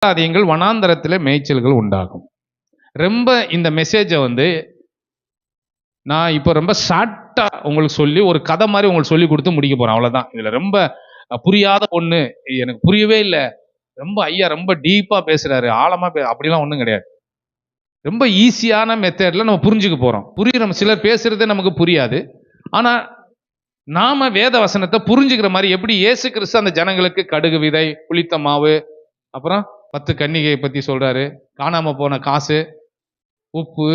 பயப்படாதீங்கள் வனாந்தரத்திலே மேய்ச்சல்கள் உண்டாகும். ரொம்ப இந்த மெசேஜை நான் இப்போ ரொம்ப ஷார்ட்டா உங்களுக்கு சொல்லி ஒரு கதை மாதிரி உங்களுக்கு சொல்லி கொடுத்து முடிக்க போறேன். அவ்வளவுதான். இதுல ரொம்ப புரியாத ஒண்ணு எனக்கு புரியவே இல்லை, ரொம்ப ஐயா ரொம்ப டீப்பா பேசுறாரு, ஆழமா அப்படிலாம் ஒன்றும் கிடையாது. ரொம்ப ஈஸியான மெத்தட்ல நம்ம புரிஞ்சுக்க போறோம். புரியுற சிலர் பேசுறதே நமக்கு புரியாது. ஆனா நாம வேத வசனத்தை புரிஞ்சுக்கிற மாதிரி எப்படி இயேசு கிறிஸ்து அந்த ஜனங்களுக்கு கடுகு விதை, புளித்த மாவு, அப்புறம் 10 கன்னிகையை பத்தி சொல்றாரு, காணாம போன காசு, உப்பு,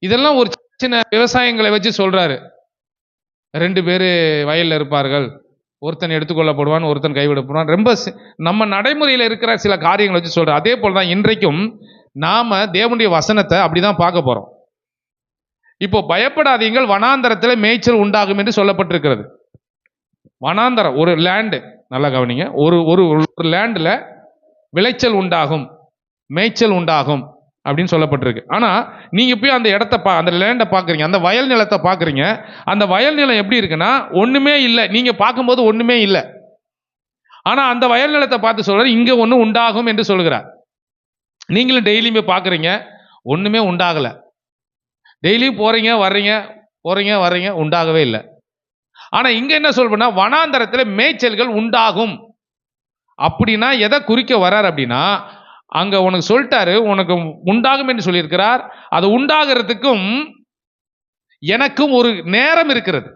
இதெல்லாம் ஒரு சின்ன விவசாயங்களை வச்சு சொல்றாரு. 2 பேரு வயல்ல இருப்பார்கள், ஒருத்தன் எடுத்துக்கொள்ளப்படுவான், ஒருத்தன் கைவிடப்படுவான். ரொம்ப நம்ம நடைமுறையில் இருக்கிற சில காரியங்களை வச்சு சொல்ற. அதே போலதான் இன்றைக்கும் நாம தேவனுடைய வசனத்தை அப்படிதான் பார்க்க போறோம். இப்போ பயப்படாதீங்கள் வனாந்தரத்தில் மேய்ச்சல் உண்டாகும் என்று சொல்லப்பட்டிருக்கிறது. வனாந்தரம் ஒரு லேண்டு, நல்லா கவனிங்க, ஒரு லேண்டில் விளைச்சல் உண்டாகும், மேய்ச்சல் உண்டாகும் அப்படின்னு சொல்லப்பட்டிருக்கு. ஆனா நீங்க போய் அந்த இடத்த அந்த லேண்டை பாக்குறீங்க, அந்த வயல் நிலத்தை பாக்குறீங்க. அந்த வயல் நிலம் எப்படி இருக்குன்னா ஒண்ணுமே இல்லை. நீங்க பார்க்கும்போது ஒண்ணுமே இல்லை. ஆனா அந்த வயல் நிலத்தை பார்த்து சொல்றாரு இங்க ஒண்ணு உண்டாகும் என்று சொல்கிறார். நீங்களும் டெய்லியுமே பாக்குறீங்க, ஒண்ணுமே உண்டாகல. டெய்லியும் போறீங்க வர்றீங்க, உண்டாகவே இல்லை. ஆனா இங்க என்ன சொல்றா, வனாந்தரத்தில் மேய்ச்சல்கள் உண்டாகும். அப்படின்னா எதை குறிக்க வர்றார் அப்படின்னா, அங்க உனக்கு சொல்லிட்டாரு, உனக்கு உண்டாகும் என்று சொல்லியிருக்கிறார். அது உண்டாகிறதுக்கும் எனக்கும் ஒரு நேரம் இருக்கிறது.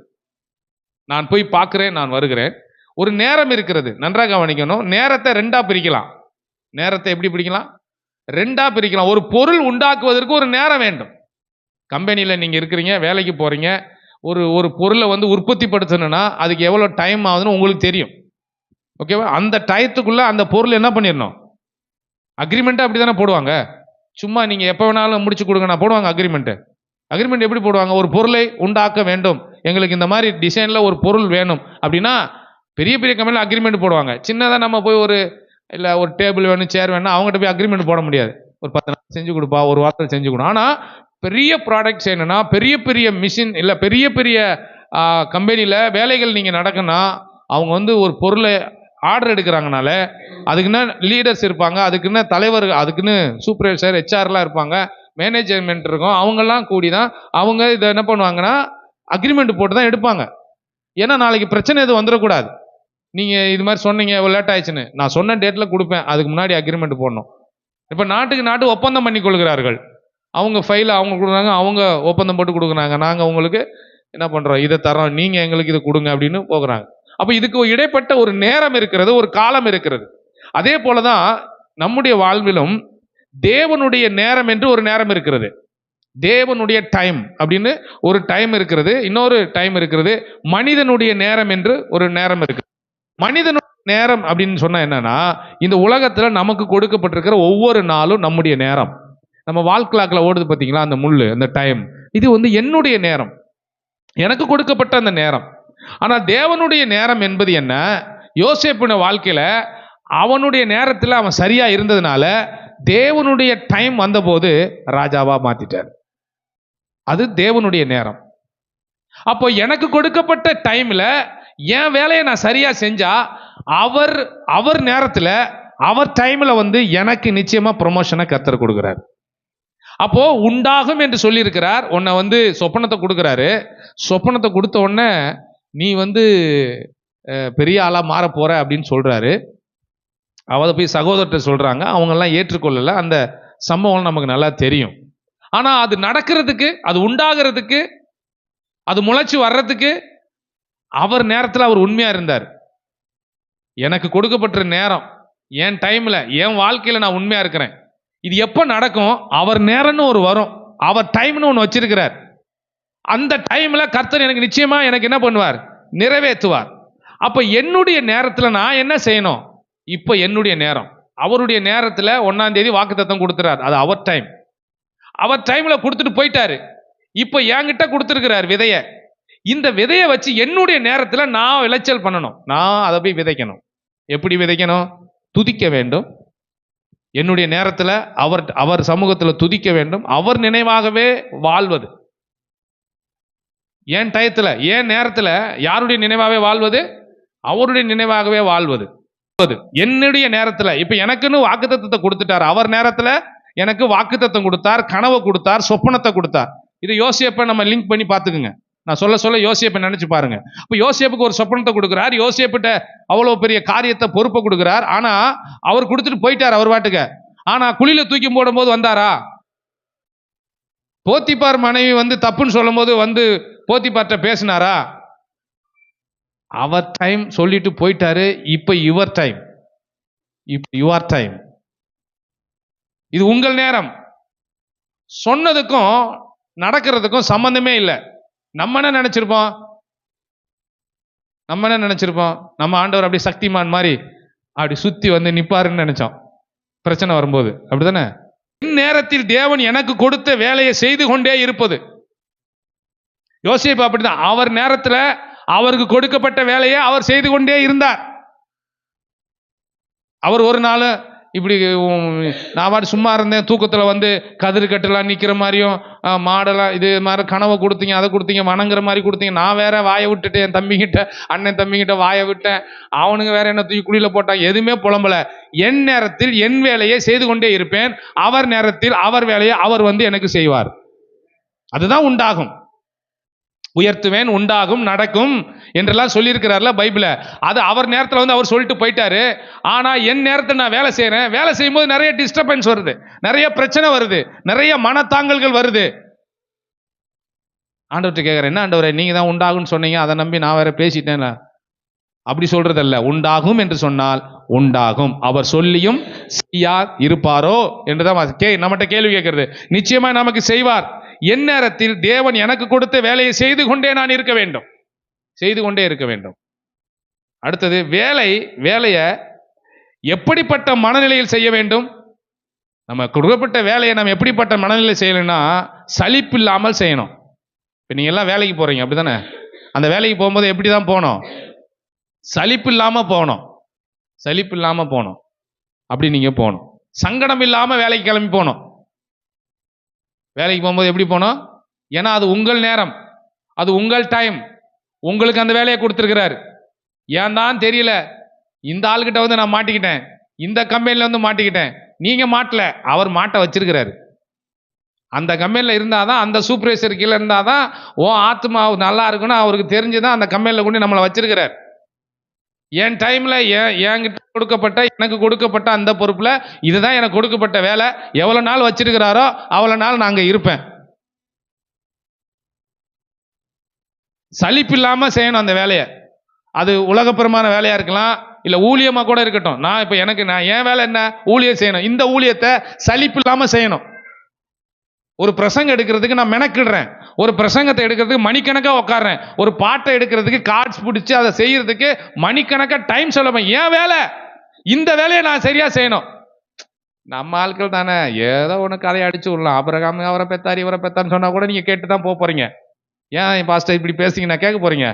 நான் போய் பார்க்கிறேன், நான் வருகிறேன். ஒரு நேரம் இருக்கிறது. நன்றாக கவனிக்கணும். நேரத்தை 2ஆ பிரிக்கலாம். நேரத்தை எப்படி பிரிக்கலாம்? 2ஆ பிரிக்கலாம். ஒரு பொருள் உண்டாக்குவதற்கு ஒரு நேரம் வேண்டும். கம்பெனியில் நீங்கள் இருக்கிறீங்க, வேலைக்கு போகிறீங்க, ஒரு பொருளை உற்பத்தி படுத்தணும்னா அதுக்கு எவ்வளோ டைம் ஆகுதுன்னு உங்களுக்கு தெரியும். ஓகேவா? அந்த டயத்துக்குள்ளே அந்த பொருள் என்ன பண்ணிடணும்? அக்ரிமெண்ட்டு அப்படி தானே போடுவாங்க. சும்மா நீங்கள் எப்போ வேணாலும் முடிச்சு கொடுங்கண்ணா போடுவாங்க அக்ரிமெண்ட்டு. அக்ரிமெண்ட் எப்படி போடுவாங்க? ஒரு பொருளை உண்டாக்க வேண்டும், எங்களுக்கு இந்த மாதிரி டிசைனில் ஒரு பொருள் வேணும் அப்படின்னா பெரிய பெரிய கம்பெனியில் அக்ரிமெண்ட் போடுவாங்க. சின்னதாக நம்ம போய் ஒரு டேபிள் வேணும், சேர் வேணும், அவங்ககிட்ட போய் அக்ரிமெண்ட் போட முடியாது. ஒரு 10 நாள் செஞ்சு கொடுப்பா, ஒரு வாரத்தில் செஞ்சு கொடு. ஆனால் பெரிய ப்ராடக்ட்ஸ் என்னன்னா, பெரிய பெரிய மிஷின் இல்லை, பெரிய பெரிய கம்பெனியில் வேலைகள் நீங்கள் நடக்குன்னா அவங்க ஒரு பொருளை ஆர்டர் எடுக்கிறாங்கனால அதுக்குன்னு லீடர்ஸ் இருப்பாங்க, அதுக்குன்னு தலைவர், அதுக்குன்னு சூப்பர்வைசர், ஹெச்ஆர்லாம் இருப்பாங்க, மேனேஜ்மெண்ட் இருக்கும். அவங்கெல்லாம் கூடி தான் அவங்க இதை என்ன பண்ணுவாங்கன்னா அக்ரிமெண்ட் போட்டு தான் எடுப்பாங்க. ஏன்னா நாளைக்கு பிரச்சனை எதுவும் வந்துடக்கூடாது. நீங்கள் இது மாதிரி சொன்னீங்க, எவ்வளோ லேட் ஆயிடுச்சுன்னு, நான் சொன்ன டேட்டில் கொடுப்பேன், அதுக்கு முன்னாடி அக்ரிமெண்ட் போடணும். இப்போ நாட்டுக்கு நாட்டு ஒப்பந்தம் பண்ணி கொள்கிறார்கள். அவங்க ஃபைலை அவங்க கொடுக்குறாங்க, அவங்க ஒப்பந்தம் போட்டு கொடுக்குறாங்க, நாங்கள் உங்களுக்கு என்ன பண்ணுறோம், இதை தரோம், நீங்கள் எங்களுக்கு இதை கொடுங்க அப்படின்னு போகிறாங்க. அப்போ இதுக்கு இடைப்பட்ட ஒரு நேரம் இருக்கிறது, ஒரு காலம் இருக்கிறது. அதே போல தான் நம்முடைய வாழ்விலும் தேவனுடைய நேரம் என்று ஒரு நேரம் இருக்கிறது. தேவனுடைய டைம் அப்படின்னு ஒரு டைம் இருக்கிறது, இன்னொரு டைம் இருக்கிறது. மனிதனுடைய நேரம் என்று ஒரு நேரம் இருக்கு. மனிதனுடைய நேரம் அப்படின்னு சொன்னா என்னன்னா, இந்த உலகத்துல நமக்கு கொடுக்கப்பட்டிருக்கிற ஒவ்வொரு நாளும் நம்முடைய நேரம். நம்ம வால் கிளாக்ல ஓடுது பார்த்தீங்களா, அந்த முள்ளு, அந்த டைம், இது என்னுடைய நேரம், எனக்கு கொடுக்கப்பட்ட அந்த நேரம். ஆனா தேவனுடைய நேரம் என்பது என்ன? யோசேப்பின் வாழ்க்கையில அவனுடைய நேரத்தில் அவன் சரியா இருந்ததுனால தேவனுடைய டைம் வந்தபோது ராஜாவா மாத்திட்டார். அது தேவனுடைய நேரம். அப்போ எனக்கு கொடுக்கப்பட்ட டைம்ல என் வேலையை நான் சரியா செஞ்சா அவர் நேரத்தில் அவர் டைம்ல எனக்கு நிச்சயமா ப்ரொமோஷனை கர்த்தர் கொடுக்கிறார். அப்போ உண்டாகும் என்று சொல்லி இருக்கிறார். உன்னை சொப்பனத்தை கொடுக்கிறாரு. சொப்பனத்தை கொடுத்த உடனே நீ பெரிய ஆளா மாற போற அப்படின்னு சொல்றாரு. அவதை போய் சகோதரர்கிட்ட சொல்றாங்க. அவங்கெல்லாம் ஏற்றுக்கொள்ளல. அந்த சம்பவம் நமக்கு நல்லா தெரியும். ஆனா அது நடக்கிறதுக்கு, அது உண்டாகிறதுக்கு, அது முளைச்சு வர்றதுக்கு அவர் நேரத்தில் அவர் உண்மையா இருந்தார். எனக்கு கொடுக்கப்பட்ட நேரம், என் டைம்ல, என் வாழ்க்கையில நான் உண்மையா இருக்கிறேன். இது எப்போ நடக்கும்? அவர் நேரம்னு ஒரு வரும், அவர் டைம்னு ஒன்று வச்சிருக்கிறார். அந்த டைம்ல கர்த்தர் எனக்கு நிச்சயமா எனக்கு என்ன பண்ணுவார்? நிறைவேற்றுவார். அப்ப என்னுடைய நேரத்தில் நான் என்ன செய்யணும்? இப்போ என்னுடைய நேரம். அவருடைய நேரத்தில் 1ஆம் தேதி வாக்குத்தத்தம் கொடுத்துறார். அது அவர் டைம். அவர் டைம்ல கொடுத்துட்டு போயிட்டாரு. இப்போ என்கிட்ட கொடுத்துருக்கிறார் விதைய. இந்த விதையை வச்சு என்னுடைய நேரத்தில் நான் விளைச்சல் பண்ணணும். நான் அதை போய் விதைக்கணும். எப்படி விதைக்கணும்? துதிக்க வேண்டும். என்னுடைய நேரத்தில் அவர் சமூகத்தில் துதிக்க வேண்டும். அவர் நினைவாகவே வாழ்வது. என் டயத்தில், என் நேரத்தில் யாருடைய நினைவாகவே வாழ்வது? அவருடைய நினைவாகவே வாழ்வது. என்னுடைய நேரத்துல. இப்ப எனக்குன்னு வாக்குத்தத்தத்தை கொடுத்துட்டார். அவர் நேரத்துல எனக்கு வாக்குத்தத்தம் கொடுத்தார், கனவு கொடுத்தார், சொப்பனத்தை கொடுத்தார். இது யோசேப்பை நம்ம லிங்க் பண்ணி பார்த்துக்குங்க. நான் சொல்ல யோசேப்பை நினைச்சு பாருங்க. அப்ப யோசேப்புக்கு ஒரு சொப்பனத்தை கொடுக்கிறார், யோசேப்பிட்ட அவ்வளவு பெரிய காரியத்தை பொறுப்பை கொடுக்கிறார். ஆனா அவர் கொடுத்துட்டு போயிட்டார் அவர் பாட்டுக்கு. ஆனா குழியில தூக்கி போடும் போது வந்தாரா? போத்திபார் மனைவி வந்து தப்புன்னு சொல்லும் போது வந்து போத்திபார்ட்ட பேசினாரா? அவர் டைம் சொல்லிட்டு போயிட்டாரு. இப்ப யுவர் டைம், இப்ப யுவர் டைம். இது உங்கள் நேரம். சொன்னதுக்கும் நடக்கிறதுக்கும் சம்பந்தமே இல்லை. நம்ம என்ன நினைச்சிருப்போம்? நம்ம ஆண்டவர் அப்படி சக்திமான் மாதிரி அப்படி சுத்தி வந்து நிப்பாருன்னு நினைச்சோம் பிரச்சனை வரும்போது. அப்படித்தானே? நேரத்தில் தேவன் எனக்கு கொடுத்த வேலையை செய்து கொண்டே இருப்பது. யோசேப்பு அப்படிதான். அவர் நேரத்தில் அவருக்கு கொடுக்கப்பட்ட வேலையை அவர் செய்து கொண்டே இருந்தார். அவர் ஒரு நாள் இப்படி நான் பாட்டு சும்மா இருந்தேன், தூக்கத்தில் வந்து கதிர் கட்டலாம் நிற்கிற மாதிரியும் மாடெல்லாம் இது மாதிரி கனவை கொடுத்தீங்க, அதை கொடுத்தீங்க, வணங்குற மாதிரி கொடுத்தீங்க. நான் வேற வாயை விட்டுட்டேன், என் தம்பிக்கிட்ட அண்ணன் தம்பிக்கிட்ட வாயை விட்டேன், அவனுங்க வேற என்ன தூக்கி குழியில் போட்டான். எதுவுமே புலம்பல. என் நேரத்தில் என் வேலையை செய்து கொண்டே இருப்பேன். அவர் நேரத்தில் அவர் வேலையை அவர் வந்து எனக்கு செய்வார். அதுதான் உண்டாகும். உயர்த்துவேன், உண்டாகும், நடக்கும் என்றெல்லாம் சொல்லியிருக்கிறார்ல பைபிள. அது அவர் நேரத்தில் வந்து அவர் சொல்லிட்டு போயிட்டாரு. ஆனா என் நேரத்தில் நான் வேலை செய்யறேன். வேலை செய்யும் போது நிறைய டிஸ்டர்பன்ஸ் வருது, நிறைய பிரச்சனை வருது, நிறைய மனத்தாங்கல்கள் வருது. ஆண்டவர்கிட்ட கேட்கிறேன், என்ன ஆண்டவரே நீங்க தான் உண்டாகும்னு சொன்னீங்க, அதை நம்பி நான் வேற பேசிட்டேன். அப்படி சொல்றதல்ல. உண்டாகும் என்று சொன்னால் உண்டாகும். அவர் சொல்லியும் செய்யார் இருப்பாரோ என்றுதான் நம்மகிட்ட கேள்வி கேட்கிறது. நிச்சயமா நமக்கு செய்வார். என் நேரத்தில் தேவன் எனக்கு கொடுத்த வேலையை செய்து கொண்டே நான் இருக்க வேண்டும், செய்து கொண்டே இருக்க வேண்டும். அடுத்தது வேலையை எப்படிப்பட்ட மனநிலையில் செய்ய வேண்டும்? நம்ம கொடுக்கப்பட்ட வேலையை நம்ம எப்படிப்பட்ட மனநிலையில் செய்யணும்னா சலிப்பு இல்லாமல் செய்யணும். இப்போ நீங்க எல்லாம் வேலைக்கு போறீங்க, அப்படிதானே? அந்த வேலைக்கு போகும்போது எப்படி தான் போகணும்? சலிப்பு இல்லாமல் போகணும். சலிப்பு இல்லாமல் போகணும். அப்படி நீங்க போகணும். சங்கடம் இல்லாமல் வேலைக்கு கிளம்பி போகணும். வேலைக்கு போகும்போது எப்படி போகணும்? ஏன்னா அது உங்கள் நேரம், அது உங்கள் டைம். உங்களுக்கு அந்த வேலையை கொடுத்துருக்கிறார். ஏன் தான் தெரியல, இந்த ஆள்கிட்ட வந்து நான் மாட்டிக்கிட்டேன், இந்த கம்பெனியில் வந்து மாட்டிக்கிட்டேன். நீங்க மாட்டல, அவர் மாட்ட வச்சிருக்கிறாரு. அந்த கம்பெனியில் இருந்தாதான், அந்த சூப்பர்வைசர் கீழே இருந்தாதான் ஓ ஆத்மா நல்லா இருக்குன்னு அவருக்கு தெரிஞ்சுதான் அந்த கம்பெனியில் கொண்டு நம்மளை வச்சிருக்கிறார். என் டைம்ல என்கிட்ட கொடுக்கப்பட்ட, எனக்கு கொடுக்கப்பட்ட அந்த பொறுப்புல இதுதான் எனக்கு கொடுக்கப்பட்ட வேலை. எவ்வளவு நாள் வச்சிருக்கிறாரோ அவ்வளவு நாள் நான் அங்க இருப்பேன். சலிப்பு இல்லாம செய்யணும் அந்த வேலையை. அது உலகப்புறமான வேலையா இருக்கலாம், இல்ல ஊழியமா கூட இருக்கட்டும். நான் என் வேலை என்ன? ஊழியம் செய்யணும். இந்த ஊழியத்தை சலிப்பு இல்லாம செய்யணும். ஒரு பிரசங்கம் எடுக்கிறதுக்கு நான் மெனக்கிடுறேன், ஒரு பிரசங்கத்தை எடுக்கிறதுக்கு மணிக்கணக்காக உட்காடுறேன், ஒரு பாட்டை எடுக்கிறதுக்கு கார்ட்ஸ் பிடிச்சி அதை செய்யறதுக்கு மணிக்கணக்காக டைம் செலவு. ஏன் வேலை, இந்த வேலையை நான் சரியா செய்யணும். நம்ம ஆட்கள் தானே, ஏதோ ஒன்று கதையை அடிச்சு விடலாம். அப்புறம் அவரை பெத்தார் இவரை பெத்தான்னு சொன்னா கூட நீங்க கேட்டு தான் போறீங்க. ஏன் பாஸ்டர் இப்படி பேசுறீங்க கேட்க போறீங்க.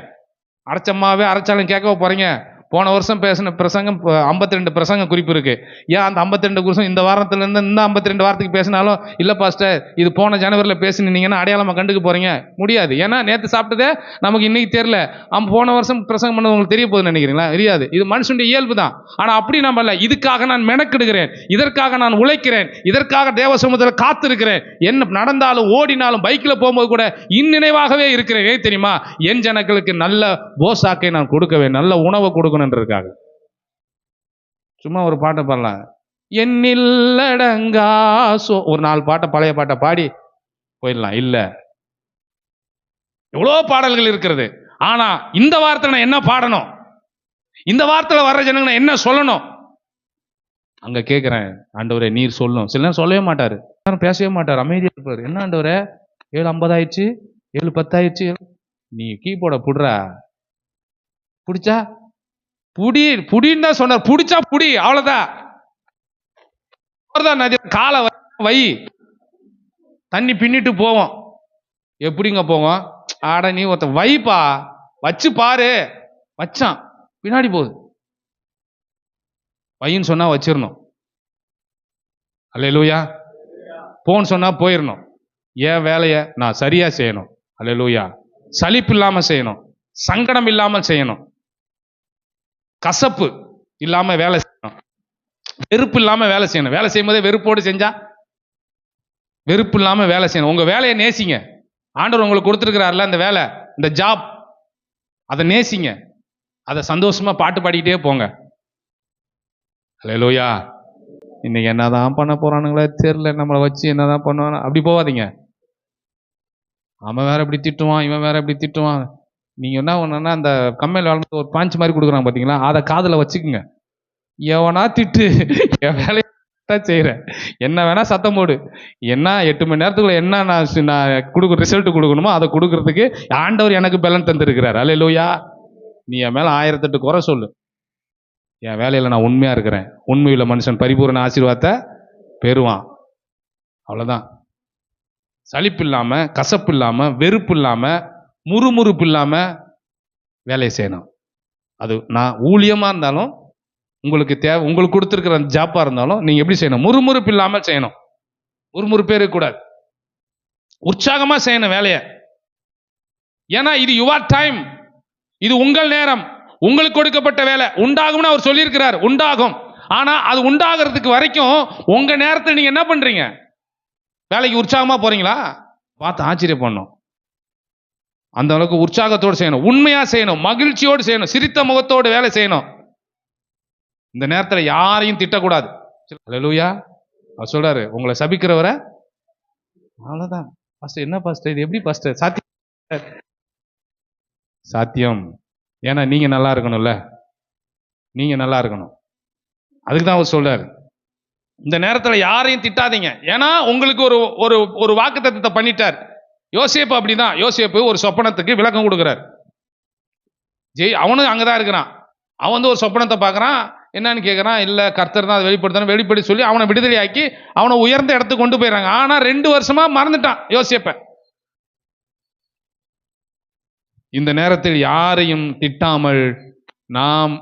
அரைச்சம்மாவே அரைச்சாலும் கேட்க போறீங்க. போன வருஷம் பேசின பிரசங்கம் 52 பிரசங்க குறிப்பு இருக்கு. ஏன் அந்த 52 வருஷம் இந்த வாரத்துல இருந்து இந்த 52 வாரத்துக்கு பேசினாலும் இல்ல பாஸ்டர் இது போன ஜனவரியில் பேசினீங்கன்னா அடையாளமா கண்டுக்க போறீங்க? முடியாது. ஏன்னா நேற்று சாப்பிட்டதே நமக்கு இன்னைக்கு தெரியல, போன வருஷம் பிரசங்கம் பண்ணது உங்களுக்கு தெரிய போகுதுன்னு நினைக்கிறீங்களா? தெரியாது. இது மனுஷனுடைய இயல்பு தான். ஆனா அப்படி நம்ம இல்ல. இதுக்காக நான் மெனக்கிடுகிறேன், இதற்காக நான் உழைக்கிறேன், இதற்காக தேவ சமுத்திரம் காத்திருக்கிறேன். என்ன நடந்தாலும் ஓடினாலும் பைக்கில் போகும்போது கூட இந்நினைவாகவே இருக்கிறேன். ஏன் தெரியுமா? என் ஜனங்களுக்கு நல்ல போசாக்கை நான் கொடுக்கவேன், நல்ல உணவை கொடுக்கணும். சும்மா ஒரு பாட்டை பாடலாம், என்னில்லடங்கா ஒரு 4 பாட்டை பழைய பாட்டை பாடி போயிடலாம். இல்ல, எவ்வளவு பாடல்கள் இருக்கிறது. ஆனா இந்த வார்த்தை நான் என்ன பாடணும், இந்த வார்த்தையில வர்ற ஜனங்க என்ன சொல்லணும்? அங்க கேட்கிறேன், ஆண்டவரே நீர் சொல்லணும். சில நேரம் சொல்லவே மாட்டாரு, பேசவே மாட்டாரு, அமைதியா இருப்பாரு. என்ன ஆண்டவரே 7:50 ஆயிடுச்சு, 7:10 ஆயிடுச்சு, நீ கீபோர்டை புடுறா. புடிச்சா புடின்னு தான் சொன்னார். புடிச்சா புடி, அவ்வளவுதான். காலை வை, தண்ணி பின்னிட்டு போவோம். எப்படிங்க போவோம்? ஆட நீ ஒருத்த வைப்பா, வச்சு பாரு. வச்சான், பின்னாடி போகுது. வைன்னு சொன்னா வச்சிடணும். அல்லேலூயா. போன்னு சொன்னா போயிடணும். ஏன் வேலையை நான் சரியா செய்யணும். அல்லேலூயா. சலிப்பு இல்லாம செய்யணும், சங்கடம் இல்லாமல் செய்யணும். கசப்பு இல்லாம வேலை செய்யணும், வெறுப்பு இல்லாம வேலை செய்யணும். வேலை செய்யும் போதே வெறுப்போடு செஞ்சா வெறுப்பு இல்லாம வேலை செய்யணும். உங்க வேலையை நேசிங்க. ஆண்டவர் உங்களுக்கு கொடுத்துருக்கிறார்ல அந்த வேலை, இந்த ஜாப், அதை நேசிங்க. அதை சந்தோஷமா பாட்டு பாடிக்கிட்டே போங்க. அல்லேலூயா. இன்னைக்கு என்னதான் பண்ண போறானுங்களே தெரியல, நம்மளை வச்சு என்னதான் பண்ணுவாங்க, அப்படி போவாதீங்க. அவன் வேற இப்படி திட்டுவான், இவன் வேற இப்படி திட்டுவான். நீங்க என்ன பண்ணா அந்த கம்மையில் வாழ்ந்து ஒரு பாஞ்சு மாதிரி கொடுக்குறாங்க பாத்தீங்களா, அதை காதுல வச்சுக்குங்க. எவனா திட்டு, என் வேலையை செய்யறேன், என்ன வேணா சத்தம் போடு, என்ன 8 மணி நேரத்துக்குள்ள என்ன நான் ரிசல்ட் கொடுக்கணுமோ அதை கொடுக்கறதுக்கு ஆண்டவர் எனக்கு பலன் தந்திருக்கிறார். அல்லேலூயா. நீ என் மேல 1008 குறை சொல்லு, என் வேலையில நான் உண்மையா இருக்கிறேன். உண்மையுள்ள மனுஷன் பரிபூரண ஆசீர்வாதத்தை பெறுவான். அவ்வளவுதான். சலிப்பு இல்லாம, கசப்பு இல்லாம, வெறுப்பு இல்லாம, முறுமுறுப்பு இல்லாம வேலையை செய்யணும். அது நான் ஊழியமா இருந்தாலும், உங்களுக்கு தேவை, உங்களுக்கு கொடுத்துருக்கிற ஜாப்பா இருந்தாலும் நீங்க எப்படி செய்யணும்? முறுமுறுப்பு இல்லாமல் செய்யணும். முறுமுறுப்பே இருக்கக்கூடாது. உற்சாகமா செய்யணும் வேலையை. ஏன்னா இது யுவர் டைம், இது உங்கள் நேரம், உங்களுக்கு கொடுக்கப்பட்ட வேலை. உண்டாகும்னு அவர் சொல்லியிருக்கிறார், உண்டாகும். ஆனா அது உண்டாகிறதுக்கு வரைக்கும் உங்க நேரத்தில் நீங்க என்ன பண்றீங்க? வேலைக்கு உற்சாகமா போறீங்களா? பார்த்து ஆச்சரியப்படணும். அந்த அளவுக்கு உற்சாகத்தோடு செய்யணும், உண்மையா செய்யணும், மகிழ்ச்சியோடு செய்யணும், சிரித்த முகத்தோடு வேலை செய்யணும். இந்த நேரத்தில் யாரையும் திட்டக்கூடாது. அல்லேலூயா. அவர் சொல்றாரு, உங்களை சபிக்கிறவரை அவ்வளவுதான். பாஸ்டர் என்ன பாஸ்டர், இது எப்படி பாஸ்டர் சாத்தியம்? சாத்தியம். ஏன்னா நீங்க நல்லா இருக்கணும்ல, நீங்க நல்லா இருக்கணும். அதுக்கு தான் அவர் சொல்றாரு, இந்த நேரத்தில் யாரையும் திட்டாதீங்க. ஏன்னா உங்களுக்கு ஒரு ஒரு ஒரு வாக்குத்தத்தத்தை பண்ணிட்டார். யோசேப்பு அப்படிதான். யோசேப்பு ஒரு சொப்பனத்துக்கு விளக்கம் கொடுக்கிறார். அவனும் அங்கதான் இருக்கிறான். அவன் வந்து ஒரு சொப்பனத்தை பார்க்கறான். என்னன்னு கேட்கறான். இல்ல கர்த்தர் தான் அதை வெளிப்படுத்தணும், வெளிப்படி சொல்லி அவனை விடுதலை ஆக்கி அவனை உயர்ந்த இடத்துக்கு கொண்டு போயிடறாங்க. ஆனா 2 வருஷமா மறந்துட்டான் யோசேப்ப. இந்த நேரத்தில் யாரையும் திட்டாமல் நாம்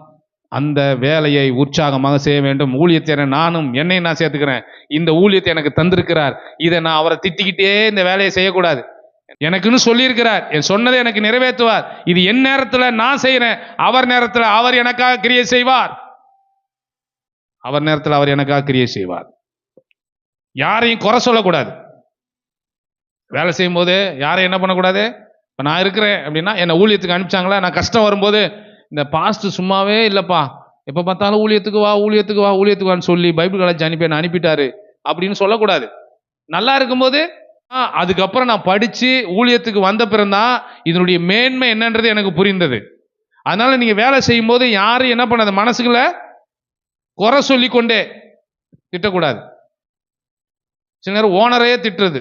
அந்த வேலையை உற்சாகமாக செய்ய வேண்டும். ஊழியத்தை நானும் என்னை நான் சேர்த்துக்கிறேன். இந்த ஊழியத்தை எனக்கு தந்திருக்கிறார், இதை நான் அவரை திட்டிக்கிட்டே இந்த வேலையை செய்யக்கூடாது. எனக்குன்னு சொல்லியிருக்கிறார், என் சொன்னதை எனக்கு நிறைவேற்றுவார். இது என் நேரத்தில் நான் செய்யறேன், அவர் நேரத்தில் அவர் எனக்காக கிரியை செய்வார். அவர் நேரத்தில் அவர் எனக்காக கிரியை செய்வார். யாரையும் குறை சொல்லக்கூடாது. வேலை செய்யும் போது யாரையும் என்ன பண்ணக்கூடாது. இப்போ நான் இருக்கிறேன் அப்படின்னா, என்னை ஊழியத்துக்கு அனுப்பிச்சாங்களா, நான் கஷ்டம் வரும்போது இந்த பாஸ்ட் சும்மாவே இல்லைப்பா, எப்போ பார்த்தாலும் ஊழியத்துக்கு வா ஊழியத்துக்கு வா ஊழியத்துக்கு வான்னு சொல்லி பைபிள் காலேஜ் அனுப்பிட்டாரு அப்படின்னு சொல்லக்கூடாது. நல்லா இருக்கும்போது அதுக்கப்புறம் நான் படித்து ஊழியத்துக்கு வந்த பிறந்தான் இதனுடைய மேன்மை என்னன்றது எனக்கு புரிந்தது. அதனால நீங்க வேலை செய்யும் போது யாரும் என்ன பண்ணாது, மனசுக்குள்ள குறை சொல்லி கொண்டே திட்டக்கூடாது. சில நேரம் ஓனரே திட்டுறது,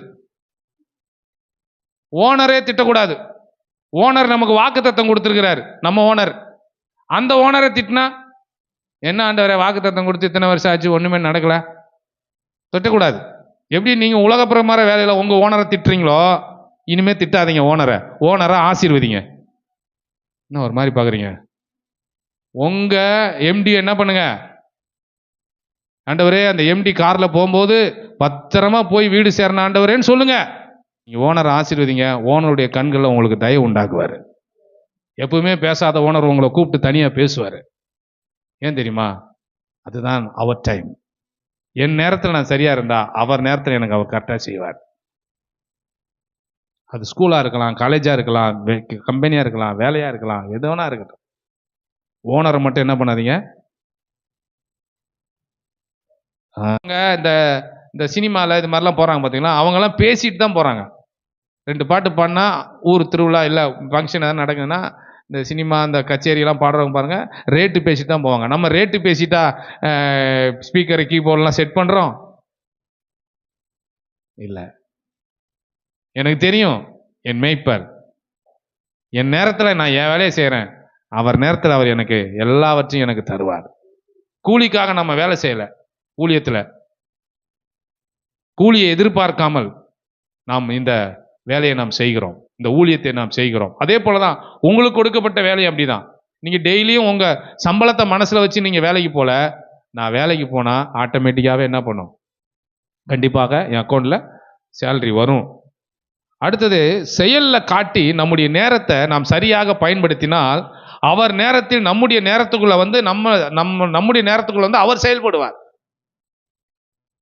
ஓனரே திட்டக்கூடாது. ஓனர் நமக்கு வாக்குத்தத்தம் கொடுத்திருக்கிறார், நம்ம ஓனர். அந்த ஓனரை திட்டினா என்ன ஆண்டவரே வாக்குத்தத்தம் கொடுத்து இத்தனை வருஷம் ஆச்சு ஒண்ணுமே நடக்கல, திட்டக்கூடாது. எப்படி நீங்க உலகப்புறமான வேலையில உங்க ஓனரை திட்டுறீங்களோ, இனிமே திட்டாதீங்க ஓனரை. ஓனரை ஆசீர்வதிங்க. என்ன ஒரு மாதிரி பாக்குறீங்க? உங்க எம்டி என்ன பண்ணுங்க, ஆண்டவரே அந்த எம்டி கார்ல போகும்போது பத்திரமா போய் வீடு சேரணும் ஆண்டவரேன்னு சொல்லுங்க. நீங்க ஓனரை ஆசீர்வதிங்க. ஓனருடைய கண்களில் உங்களுக்கு தயவு உண்டாக்குவாரு. எப்பவுமே பேசாத ஓனர் உங்களை கூப்பிட்டு தனியா பேசுவாரு. ஏன் தெரியுமா? அதுதான் அவர் டைம். என் நேரத்தில் நான் சரியா இருந்தா அவர் நேரத்தில் எனக்கு அவர் கரெக்டா செய்வார். அது ஸ்கூலா இருக்கலாம், காலேஜா இருக்கலாம், கம்பெனியா இருக்கலாம், வேலையா இருக்கலாம், எது வேணா இருக்கட்டும். ஓனரை மட்டும் என்ன பண்ணாதீங்க. இந்த இந்த சினிமாவில் இது மாதிரிலாம் போறாங்க பார்த்தீங்களா, அவங்கெல்லாம் பேசிட்டு தான் போறாங்க. 2 பாட்டு பாடினா ஊர் திருவிழா இல்லை ஃபங்க்ஷன் எதாவது நடக்குதுன்னா, இந்த சினிமா இந்த கச்சேரியெல்லாம் பாடுறவங்க பாருங்க, ரேட்டு பேசிட்டு தான் போவாங்க. நம்ம ரேட்டு பேசிட்டா ஸ்பீக்கர் கீபோர்டெலாம் செட் பண்ணுறோம் இல்லை. எனக்கு தெரியும் என் மேய்ப்பர், என் நேரத்தில் நான் என் வேலையை செய்கிறேன், அவர் நேரத்தில் அவர் எனக்கு எல்லாவற்றையும் எனக்கு தருவார். கூலிக்காக நம்ம வேலை செய்யலை. ஊழியத்தில் கூலியை எதிர்பார்க்காமல் நாம் இந்த வேலையை நாம் செய்கிறோம், இந்த ஊழியத்தை நாம் செய்கிறோம். அதே போலதான் உங்களுக்கு கொடுக்கப்பட்ட வேலையை அப்படிதான். நீங்க டெய்லியும் உங்க சம்பளத்தை மனசுல வச்சு நீங்க வேலைக்கு போல, நான் வேலைக்கு போனா ஆட்டோமேட்டிக்காவே என்ன பண்ணும், கண்டிப்பாக என் அக்கௌண்ட்ல சேலரி வரும். அடுத்தது செயல்ல காட்டி நம்முடைய நேரத்தை நாம் சரியாக பயன்படுத்தினால் அவர் நேரத்தில் நம்முடைய நேரத்துக்குள்ள வந்து நம்முடைய நேரத்துக்குள்ள வந்து அவர் செயல்படுவார்.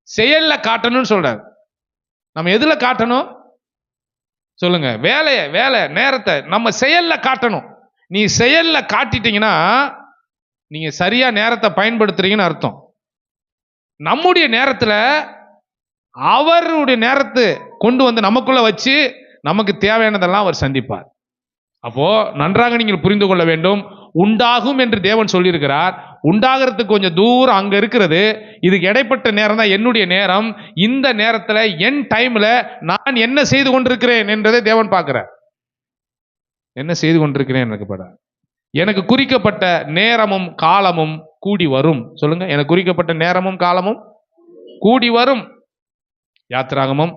செயல்ல காட்டணும்னு சொல்றார். நம்ம எதுல காட்டணும் சொல்லுங்க? வேலை நேரத்தை நம்ம செயல்ல காட்டணும். நீ செயல்ல காட்டிட்டீங்கன்னா நீங்க சரியா நேரத்தை பயன்படுத்துறீங்கன்னு அர்த்தம். நம்முடைய நேரத்துல அவருடைய நேரத்தை கொண்டு வந்து நமக்குள்ள வச்சு நமக்கு தேவையானதெல்லாம் அவர் சந்திப்பார். அப்போ நன்றாக நீங்கள் புரிந்து கொள்ள வேண்டும், உண்டாகும் என்று தேவன் சொல்லியிருக்கிறார். உண்டாகிறதுக்கு கொஞ்சம் தூரம் அங்க இருக்கிறது. இதுக்கு இடைப்பட்ட நேரம் தான் என்னுடைய நேரம். இந்த நேரத்தில் என் டைம்ல நான் என்ன செய்து கொண்டிருக்கிறேன் என்றதை தேவன் பார்க்கிறார். என்ன செய்து கொண்டிருக்கிறேன் எனக்கு குறிக்கப்பட்ட நேரமும் காலமும் கூடி வரும். சொல்லுங்க, எனக்கு குறிக்கப்பட்ட நேரமும் காலமும் கூடி வரும். யாத்திராகமம்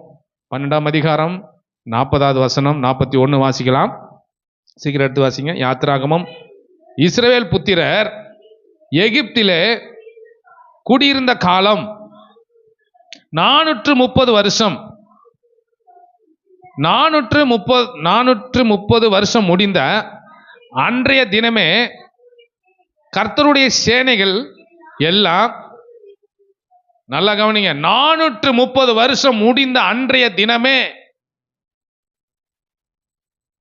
12ஆம் அதிகாரம் 40வது வசனம் 41 வாசிக்கலாம். சீக்கிரம் எடுத்து வாசிங்க. யாத்திராகமம். இஸ்ரவேல் புத்திரர் எகிப்திலே குடியிருந்த காலம் 430 வருஷம். 430 வருஷம் முடிந்த அன்றைய தினமே கர்த்தருடைய சேனைகள் எல்லாம், நல்லா கவனிங்க, 430 வருஷம் முடிந்த அன்றைய தினமே,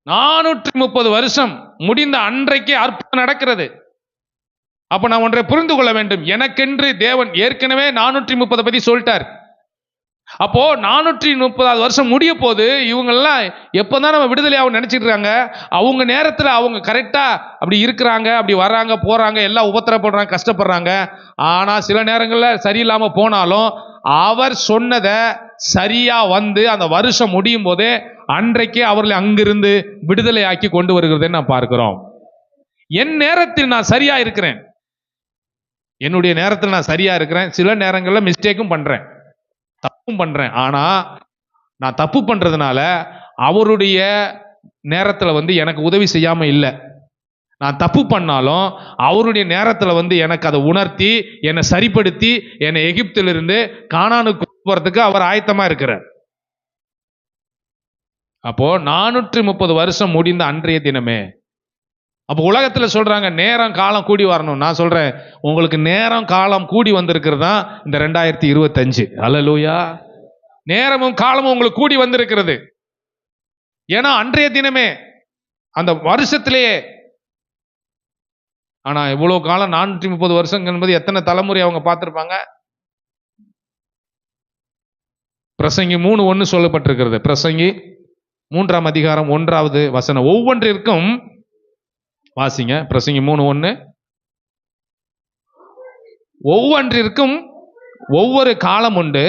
430 வருஷம் முடிந்த அன்றைக்கு அற்புதம் நடக்கிறது. அப்ப நான் ஒன்றை புரிந்து கொள்ள வேண்டும், எனக்கென்று தேவன் ஏற்கனவே 430 பத்தி சொல்லிட்டார். அப்போ 430வது வருஷம் முடிய போது இவங்கெல்லாம் எப்பதான் நம்ம விடுதலை ஆகும் நினைச்சிட்டு இருக்காங்க. அவங்க நேரத்தில் அவங்க கரெக்டா அப்படி இருக்கிறாங்க, அப்படி வர்றாங்க போறாங்க, எல்லாம் உபத்திரப்படுறாங்க, கஷ்டப்படுறாங்க. ஆனா சில நேரங்களில் சரியில்லாம போனாலும் அவர் சொன்னதை சரியா வந்து அந்த வருஷம் முடியும் போதே அன்றைக்கே அவர்களை அங்கிருந்து விடுதலை ஆக்கி கொண்டு வருகிறதை நான் பார்க்கிறோம். என் நேரத்தில் நான் சரியா இருக்கிறேன், என்னுடைய நேரத்தில் நான் சரியா இருக்கிறேன். சில நேரங்களில் மிஸ்டேக்கும் பண்றேன், தப்பும் பண்றேன். ஆனா நான் தப்பு பண்றதுனால அவருடைய நேரத்தில் வந்து எனக்கு உதவி செய்யாம இல்லை. நான் தப்பு பண்ணாலும் அவருடைய நேரத்தில் வந்து எனக்கு அதை உணர்த்தி என்னை சரிப்படுத்தி என்னை எகிப்திலிருந்து கானானுக்கு போறதுக்கு அவர் ஆயத்தமா இருக்கிறார். அப்போ 430 வருஷம் முடிந்த அன்றைய தினமே. அப்போ உலகத்தில் சொல்றாங்க நேரம் காலம் கூடி வரணும். நான் சொல்றேன், உங்களுக்கு நேரம் காலம் கூடி வந்திருக்கிறது தான் இந்த 2025. அல்லேலூயா. நேரமும் காலமும் உங்களுக்கு கூடி வந்திருக்கிறது. ஏன்னா அன்றைய தினமே அந்த வருஷத்திலேயே. ஆனா இவ்வளவு காலம் 430 வருஷம் என்பது எத்தனை தலைமுறை அவங்க பார்த்திருப்பாங்க? பிரசங்கி 3:1 சொல்லப்பட்டிருக்கிறது. பிரசங்கி 3ஆம் அதிகாரம் 1வது வசனம். ஒவ்வொன்றிற்கும் வாசிங்க. பிரசங்கி 3:1. ஒவ்வொன்றிற்கும் ஒவ்வொரு காலம் உண்டு,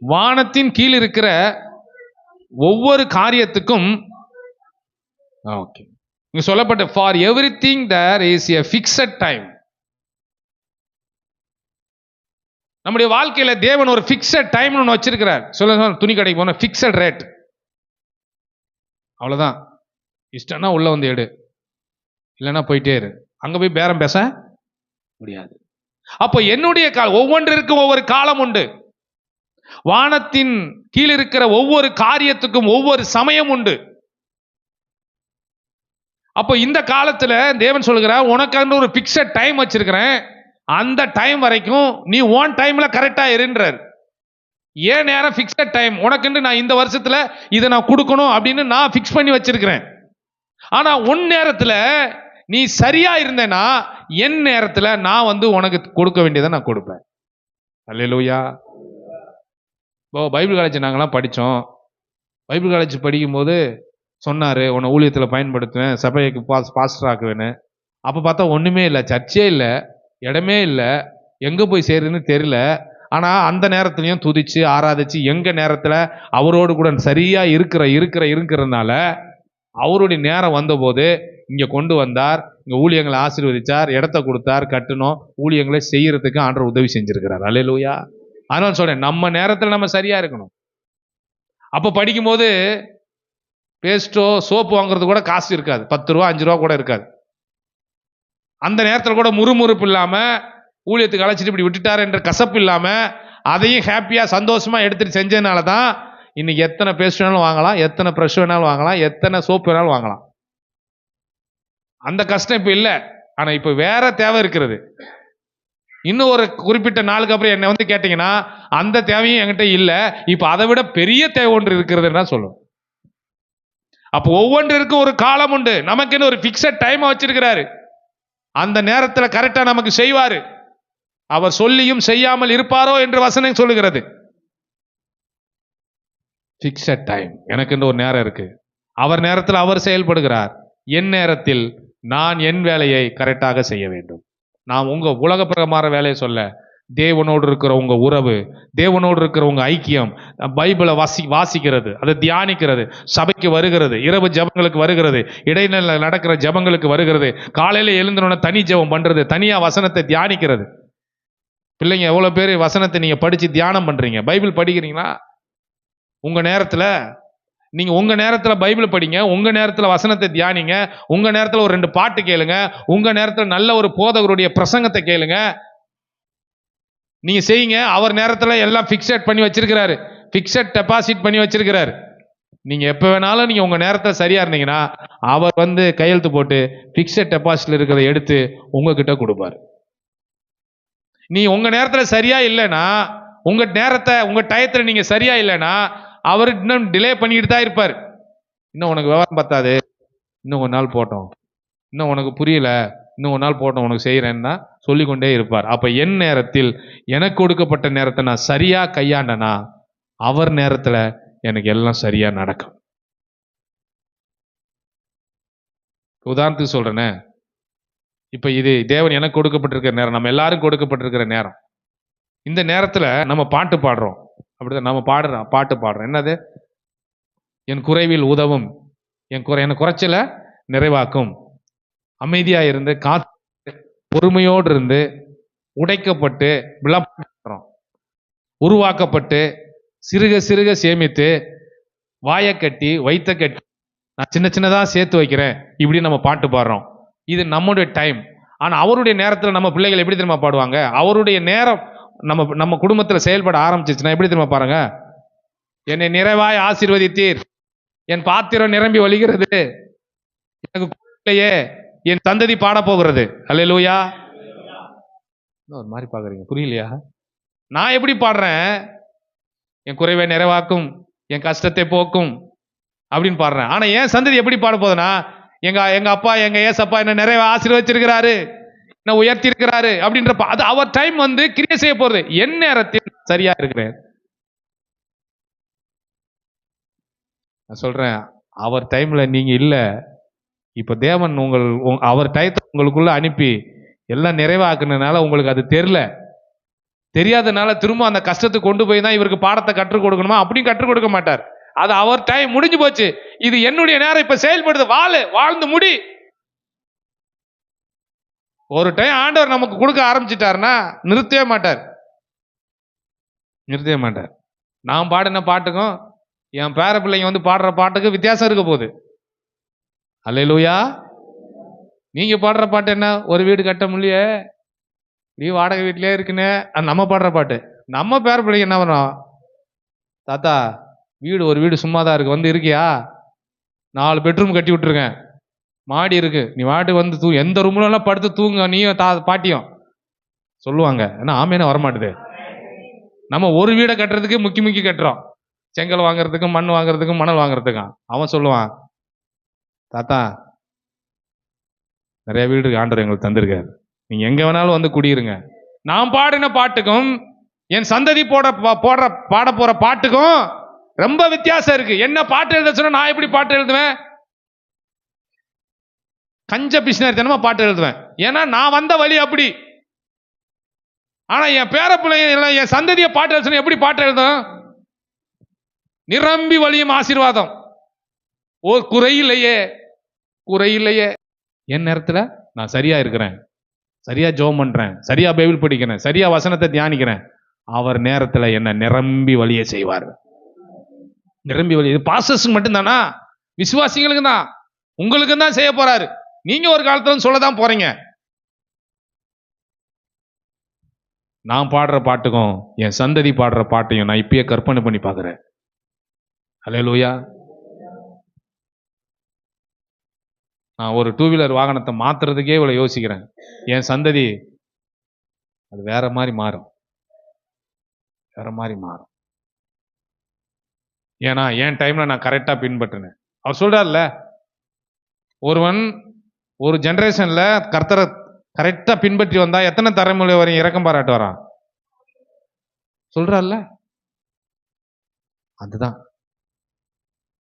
வானத்தின் கீழ் இருக்கிற ஒவ்வொரு காரியத்துக்கும். ஓகே, இங்க சொல்லப்பட்ட for everything there is a fixed time. நம்முடைய வாழ்க்கையில தேவன் ஒரு ஃபிக்ஸட் டைம் ஒன்று வச்சிருக்கிறார். சொல்ல துணி கடைக்கு போன ஃபிக்ஸட் ரேட், அவ்வளவுதான். இஷ்டம்னா உள்ள வந்து எடு, இல்லைன்னா போயிட்டே இரு. அங்க போய் பேரம் பேச முடியாது. அப்போ என்னுடைய காலம், ஒவ்வொன்றிற்கும் ஒவ்வொரு காலம் உண்டு. வானத்தின் கீழ் இருக்கிற ஒவ்வொரு காரியத்துக்கும் ஒவ்வொரு சமயம் உண்டு. அப்போ இந்த காலத்துல தேவன் சொல்கிறார், உனக்கு ஒரு பிக்சட் டைம் வச்சிருக்கிறேன், அந்த டைம் வரைக்கும் நீ ஒன் டைம்ல கரெக்டா இருன்றார். ஏன் நேரம் பிக்சட் டைம் உனக்கு, நான் இந்த வருஷத்துல இதை நான் கொடுக்கணும் அப்படின்னு நான் பிக்ஸ் பண்ணி வச்சிருக்கிறேன். ஆனா உன் நேரத்துல நீ சரியா இருந்தேன்னா என் நேரத்துல நான் வந்து உனக்கு கொடுக்க வேண்டியதை நான் கொடுப்பேன். அல்லேலூயா. பைபிள் காலேஜ் நாங்கெல்லாம் படித்தோம். பைபிள் காலேஜ் படிக்கும்போது சொன்னார், உன்னை ஊழியத்தில் பயன்படுத்துவேன், சபைக்கு பாஸ்டர் ஆக்குவேன்னு. அப்போ பார்த்தா ஒன்றுமே இல்லை, சர்ச்சே இல்லை, இடமே இல்லை, எங்கே போய் சேருன்னு தெரியல. ஆனால் அந்த நேரத்துலையும் துதிச்சு ஆராதிச்சு எங்கள் நேரத்தில் அவரோடு கூட சரியாக இருக்கிறதுனால அவருடைய நேரம் வந்தபோது இங்கே கொண்டு வந்தார், இங்கே ஊழியங்களை ஆசீர்வதிச்சார், இடத்த கொடுத்தார், கட்டணும், ஊழியங்களை செய்யறதுக்கு ஆண்டவர் உதவி செஞ்சிருக்கிறார். அல்லேலூயா. அதனால சொல்றேன், நம்ம நேரத்தில் நம்ம சரியா இருக்கணும். அப்போ படிக்கும்போது பேஸ்டோ சோப்பு வாங்குறது கூட காசு இருக்காது, 10 ரூபா 5 ரூபா கூட இருக்காது. அந்த நேரத்தில் கூட முறுமுறுப்பு இல்லாம ஊழியத்துக்கு அழைச்சிட்டு இப்படி விட்டுட்டாரு என்ற கசப்பு இல்லாம அதையும் ஹாப்பியா சந்தோஷமா எடுத்துட்டு செஞ்சதுனால தான் இன்னைக்கு எத்தனை பேஸ்ட் வேணாலும் வாங்கலாம், எத்தனை ப்ரஷ் வேணாலும் வாங்கலாம், எத்தனை சோப்பு வேணாலும் வாங்கலாம். அந்த கஷ்டம் இப்ப இல்லை. ஆனா இப்ப வேற தேவை இருக்கிறது. இன்னும் ஒரு குறிப்பிட்ட நாளுக்கு அப்புறம் என்ன வந்து கேட்டீங்கன்னா அந்த தேவையும் என்கிட்ட இல்லை, இப்ப அதை விட பெரிய தேவை ஒன்று இருக்கிறதுன்னா சொல்லும். அப்போ ஒவ்வொன்றிற்கும் ஒரு காலம் உண்டு. நமக்குன்னு ஒரு பிக்சட் டைம் வச்சிருக்கிறாரு. அந்த நேரத்தில் கரெக்டா நமக்கு செய்வாரு. அவர் சொல்லியும் செய்யாமல் இருப்பாரோ என்று வசனம் சொல்லுகிறது. Fixed time. எனக்கு ஒரு நேரம் இருக்கு. அவர் நேரத்தில் அவர் செயல்படுகிறார். என் நேரத்தில் நான் என் வேலையை கரெக்டாக செய்ய வேண்டும். நான் உங்க உலக பிரகார வேலையை சொல்ல, தேவனோடு இருக்கிற உங்க உறவு, தேவனோடு இருக்கிற உங்க ஐக்கியம், பைபிளை வாசிக்கிறது, அதை தியானிக்கிறது, சபைக்கு வருகிறது, இரவு ஜபங்களுக்கு வருகிறது, இடைநிலை நடக்கிற ஜபங்களுக்கு வருகிறது, காலையில எழுந்தோட தனி ஜபம் பண்றது, தனியா வசனத்தை தியானிக்கிறது. பிள்ளைங்க எவ்வளவு பேர் வசனத்தை நீங்க படிச்சு தியானம் பண்றீங்க? பைபிள் படிக்கிறீங்களா? உங்க நேரத்துல நீங்க உங்க நேரத்துல பைபிள் படிங்க, உங்க நேரத்துல வசனத்தை தியானிங்க, உங்க நேரத்துல ஒரு 2 பாட்டு கேளுங்க, உங்க நேரத்துல நல்ல ஒரு போதகருடைய பிரசங்கத்தை கேளுங்க. நீங்க செய்யுங்க. அவர் நேரத்துல எல்லாம் பிக்சட் பண்ணி வச்சிருக்கிறாரு, பிக்சட் டெபாசிட் பண்ணி வச்சிருக்கிறாரு. நீங்க எப்ப வேணாலும் நீங்க உங்க நேரத்தை சரியா இருந்தீங்கன்னா அவர் வந்து கையெழுத்து போட்டு பிக்சட் டெபாசிட்ல இருக்கிறத எடுத்து உங்ககிட்ட கொடுப்பாரு. நீ உங்க நேரத்துல சரியா இல்லைன்னா, உங்க நேரத்தை உங்க டயத்துல நீங்க சரியா இல்லைன்னா அவர் இன்னும் டிலே பண்ணிட்டு தான் இருப்பார். இன்னும் உனக்கு விவரம் பத்தாது, இன்னும் ஒரு நாள் போட்டோம், இன்னும் உனக்கு புரியல, இன்னும் ஒரு நாள் போட்டோம், உனக்கு செய்யறேன்னா சொல்லிக்கொண்டே இருப்பார். அப்ப என் நேரத்தில் எனக்கு கொடுக்கப்பட்ட நேரத்தை நான் சரியா கையாண்டனா அவர் நேரத்துல எனக்கு எல்லாம் சரியா நடக்கும். உதாரணத்துக்கு சொல்றேனே, இப்ப இது தேவன் எனக்கு கொடுக்கப்பட்டிருக்கிற நேரம், நம்ம எல்லாரும் கொடுக்கப்பட்டிருக்கிற நேரம். இந்த நேரத்துல நம்ம பாட்டு பாடுறோம். அப்படிதான் நம்ம பாட்டு பாடுறோம். என்னது? என் குறைவில் உதவும், என் குறைச்சல நிறைவாக்கும், அமைதியா இருந்து காத்து பொறுமையோடு இருந்து உடைக்கப்பட்டு உருவாக்கப்பட்டு சிறுக சிறுக சேமித்து வாயை கட்டி வைத்த கட்டி நான் சின்ன சின்னதா சேர்த்து வைக்கிறேன். இப்படி நம்ம பாட்டு பாடுறோம். இது நம்முடைய டைம். ஆனா அவருடைய நேரத்தில் நம்ம பிள்ளைகள் எப்படி தெரியுமா பாடுவாங்க? அவருடைய நேரம் நம்ம குடும்பத்தில் செயல்பட ஆரம்பிச்சிச்சுன்னா எப்படி தெரியுமா பாருங்க? என்னை நிறைவாய் ஆசீர்வதித்தீர், என் பாத்திரம் நிரம்பி வழிகிறது, எனக்கு இல்லையே, என் சந்ததி பாட போகிறது. அல்லேலூயா. ஒரு மாதிரி பாக்குறீங்க, புரியலையா? நான் எப்படி பாடுறேன்? என் குறைவை நிறைவாக்கும், என் கஷ்டத்தை போக்கும் அப்படின்னு பாடுறேன். ஆனா என் சந்ததி எப்படி பாட போகுதுன்னா, எங்க அப்பா எங்க ஏசப்பா என்ன நிறைய ஆசீர்வதிச்சிருக்கிறாரு, என்ன உயர்த்தி இருக்கிறாரு அப்படின்ற அது அவர் டைம் வந்து கிரியை செய்ய போறது. என் நேரத்தில் சரியா இருக்கிறேன். நான் சொல்றேன், அவர் டைம்ல நீங்க இல்ல. இப்ப தேவன் அவர் டயத்தை உங்களுக்குள்ள அனுப்பி எல்லாம் நிறைவாக்குனதுனால உங்களுக்கு அது தெரியாதனால திரும்ப அந்த கஷ்டத்தை கொண்டு போய் தான் இவருக்கு பாடத்தை கற்றுக் கொடுக்கணுமா? அப்படியும் கற்றுக் கொடுக்க மாட்டார். அது அவர் டைம் முடிஞ்சு போச்சு. இது என்னுடைய நேரம், இப்ப செயல்படுது, வாழ்ந்து முடி. ஒரு டைம் ஆண்டவர் நமக்கு கொடுக்க ஆரம்பிச்சிட்டாருன்னா நிறுத்தவே மாட்டார். நான் பாடின பாட்டுக்கும் என் பேர பிள்ளைங்க வந்து பாடுற பாட்டுக்கு வித்தியாசம் இருக்க போகுது. அல்லேலூயா. நீங்க பாடுற பாட்டு என்ன? ஒரு வீடு கட்ட முடியே, நீ வாடகை வீட்டிலே இருக்குன்னு நம்ம பாடுற பாட்டு. நம்ம பேர பிள்ளைங்க என்ன பண்ணுறோம்? தாத்தா ஒரு வீடு சும்மா தான் இருக்கு, வந்து இருக்கியா? 4 பெட்ரூம் கட்டி விட்டுருக்கேன், மாடி இருக்கு, நீ வாட்டு வந்து எந்த ரூம்லாம் படுத்து தூங்க நீயும் பாட்டியும் சொல்லுவாங்க. ஏன்னா ஆமேனே வரமாட்டுது. நம்ம ஒரு வீடை கட்டுறதுக்கு முக்கி கட்டுறோம், செங்கல் வாங்குறதுக்கும் மண் வாங்குறதுக்கும் மணல் வாங்குறதுக்கும். அவன் சொல்லுவான், தாத்தா நிறைய வீடு ஆண்டவர் எங்களுக்கு தந்திருக்காரு, நீங்க எங்க வேணாலும் வந்து குடியிருங்க. நான் பாடின பாட்டுக்கும் என் சந்ததி பாட போற பாட்டுக்கும் ரொம்ப வித்தியாசம் இருக்கு. என்ன பாட்டு எழுத சொன்னா நான் எப்படி பாட்டு எழுதுவேன்? கஞ்ச பிசினரித்தனமா பாட்டு எழுதுவேன். ஏன்னா நான் வந்த வழி அப்படி. ஆனா என் பேர பிள்ளைங்க என் சந்ததியை பாட்டு எழுத சொன்னா எப்படி பாட்டு எழுதும்? நிரம்பி வழியும் ஆசீர்வாதம், ஒரு குறையில்லையே. என் நேரத்துல நான் சரியா இருக்கிறேன், சரியா ஜெபம் பண்றேன், சரியா பைபிள் படிக்கிறேன், சரியா வசனத்தை தியானிக்கிறேன், அவர் நேரத்துல என்ன நிரம்பி வழியை செய்வார். நிரம்பி வழி. இது பாஸ்டர்ஸ்க்கு மட்டும்தானா? விசுவாசிகளுக்கு தான், உங்களுக்கு தான் செய்ய போறாரு. நீங்க ஒரு காலத்துல சொல்லதான் போறீங்க. நான் பாடுற பாட்டுக்கும் என் சந்ததி பாடுற பாட்டையும் நான் இப்பயே கற்பனை பண்ணி பாக்குறேன். அல்லேலூயா. நான் ஒரு 2 வீலர் வாகனத்தை மாத்துறதுக்கே இவ்வளவு யோசிக்கிறேன். என் சந்ததி அது வேற மாதிரி மாறும், வேற மாதிரி மாறும். ஏன்னா என் டைம்ல நான் கரெக்டா பின்பற்றினேன். அவர் சொல்றாருல்ல, ஒருவன் ஒரு ஜெனரேஷன்ல கர்த்தரை கரெக்டா பின்பற்றி வந்தா எத்தனை தலைமுறை வரையும் இரக்கம் பாராட்டு வரான் சொல்றாருல்ல. அதுதான்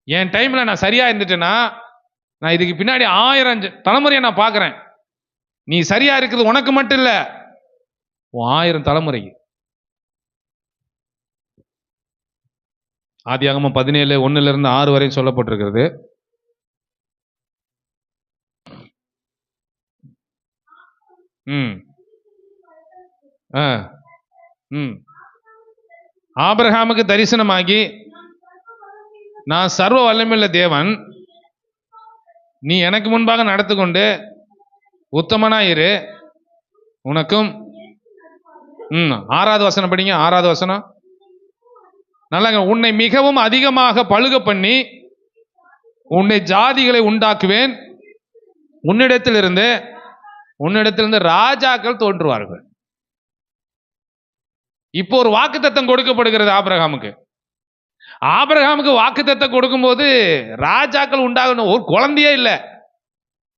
என் டைம்ல நான் சரியா இருந்துட்டேன்னா, நான் இதுக்கு பின்னாடி 1000 தலைமுறையை நான் பார்க்கிறேன். நீ சரியா இருக்குது உனக்கு மட்டும் இல்ல, 1000 தலைமுறைக்கு. ஆதியாகமம் 17:1-6 வரை சொல்லப்பட்டிருக்கிறது. ஆபிரகாமுக்கு தரிசனமாகி, நான் சர்வ வல்லமையுள்ள தேவன், நீ எனக்கு முன்பாக நடந்து கொண்டு உத்தமனாயிரு, உனக்கும் 6வது வசனம் படிங்க. 6வது வசனம் நல்ல, உன்னை மிகவும் அதிகமாக பழுக பண்ணி உன்னை ஜாதிகளை உண்டாக்குவேன், உன்னிடத்திலிருந்து ராஜாக்கள் தோன்றுவார்கள். இப்போ ஒரு வாக்குத்தத்தம் கொடுக்கப்படுகிறது ஆபிரகாமுக்கு. ஆபிரகாமுக்கு வாக்குத்தத்தம் கொடுக்கும்போது ராஜாக்கள் உண்டாகணும். ஒரு குழந்தையே இல்லை,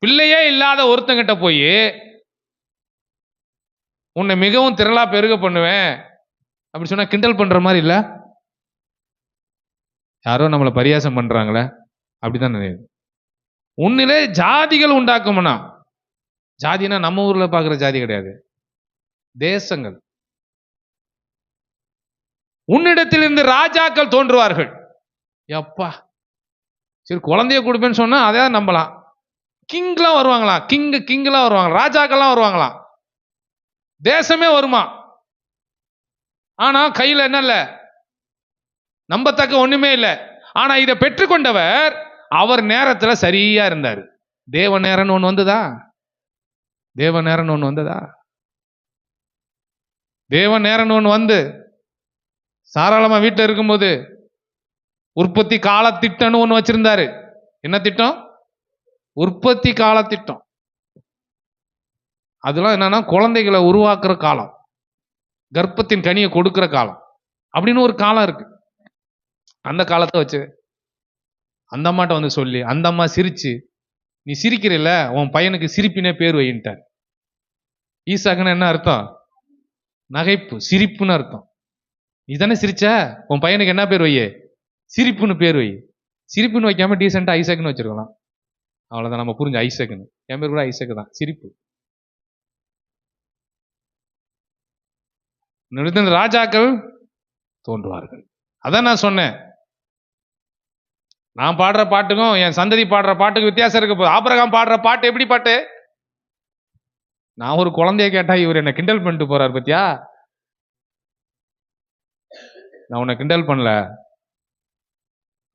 பிள்ளையே இல்லாத ஒருத்தங்கிட்ட போய் உன்னை மிகவும் திரளா பெருக பண்ணுவேன் அப்படி சொன்னா கிண்டல் பண்ற மாதிரி இல்ல? யாரோ நம்மளை பரியாசம் பண்றாங்களே அப்படிதான் நினைவு. உன்னிலே ஜாதிகள் உண்டாக்கும்னா, ஜாதினா நம்ம ஊர்ல பாக்குற ஜாதி கிடையாது, தேசங்கள். உன்னிடத்திலிருந்து ராஜாக்கள் தோன்றுவார்கள். எப்பா, சரி குழந்தைய கொடுப்பேன்னு சொன்னா அதே நம்பலாம். கிங்லாம் வருவாங்களா? கிங்லாம் வருவாங்க, ராஜாக்கள்லாம் வருவாங்களாம், தேசமே வருமா? ஆனா கையில என்ன இல்ல, நம்பத்தக்க ஒண்ணுமே இல்லை. ஆனா இதை பெற்றுக்கொண்டவர் அவர் நேரத்துல சரியா இருந்தார். தேவ நேரம்னு ஒண்ணு வந்ததா? தேவ நேரம்னு ஒண்ணு வந்ததா? தேவ நேரம்னு ஒண்ணு வந்து சாராளமா வீட்டில் இருக்கும்போது உற்பத்தி கால திட்டம்னு ஒண்ணு வச்சிருந்தாரு. என்ன திட்டம்? உற்பத்தி கால திட்டம். அதெல்லாம் என்னன்னா குழந்தைகளை உருவாக்குற காலம், கர்ப்பத்தின் கனியை கொடுக்கிற காலம் அப்படின்னு ஒரு காலம் இருக்கு. அந்த காலத்தை வச்சு அந்த அம்மாட்ட வந்து சொல்லி, அந்த அம்மா சிரிச்சு, நீ சிரிக்கிறல்ல, உன் பையனுக்கு சிரிப்பினே பேர் வைன்ட்டார். ஈசாக்குன்னு என்ன அர்த்தம்? நகைப்பு, சிரிப்புன்னு அர்த்தம். நீ தானே சிரிச்ச, உன் பையனுக்கு என்ன பேர் வையே? சிரிப்புன்னு பேர் வை. சிரிப்புன்னு வைக்காம டீசெண்டா ஐசக்னு வச்சிருக்கலாம். அவ்வளவுதான், நம்ம புரிஞ்ச ஐசக்னு. என் பேர் கூட ஐசக் தான், சிரிப்பு. ராஜாக்கள் தோன்றுவார்கள். அதான் நான் சொன்னேன், நான் பாடுற பாட்டுக்கும் என் சந்ததி பாடுற பாட்டுக்கு வித்தியாசம் இருக்கு. ஆபிரகாம் பாடுற பாட்டு எப்படி பாட்டு? நான் ஒரு குழந்தைய கேட்டா இவர் என்ன கிண்டல் பண்ணிட்டு போறாரு பத்தியா? நான் உன்னை கிண்டல் பண்ணல,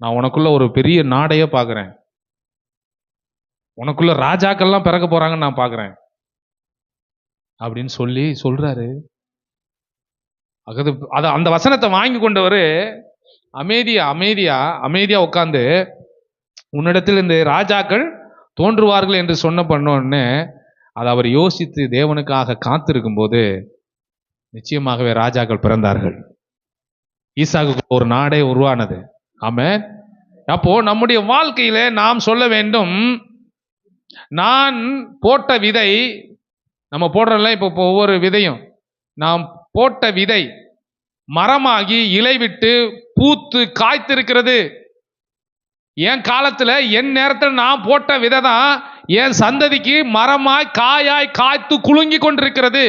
நான் உனக்குள்ள ஒரு பெரிய நாடையே பாக்குறேன், உனக்குள்ள ராஜாக்கள்லாம் பிறக்க போறாங்கன்னு நான் பாக்குறேன் அப்படின்னு சொல்லி சொல்றாரு. அந்த வசனத்தை வாங்கி கொண்டவர் அமைதியா உட்கார்ந்து, உன்னிடத்தில் இந்த ராஜாக்கள் தோன்றுவார்கள் என்று சொன்ன பண்ணோன்னு அதை அவர் யோசித்து தேவனுக்காக காத்திருக்கும் போது நிச்சயமாகவே ராஜாக்கள் பிறந்தார்கள். ஈசாக்கு ஒரு நாடே உருவானது. ஆமென். அப்போ நம்முடைய வாழ்க்கையில நாம் சொல்ல வேண்டும், நான் போட்ட விதை, நம்ம போடுறோம்ல இப்போ ஒவ்வொரு விதையும், நாம் போட்ட விதை மரமாகி இலை விட்டு பூத்து காய்த்திருக்கிறது. என் காலத்துல என் நேரத்தில் நான் போட்ட விதை தான் என் சந்ததிக்கு மரமாய் காயாய் காய்த்து குலுங்கி கொண்டிருக்கிறது.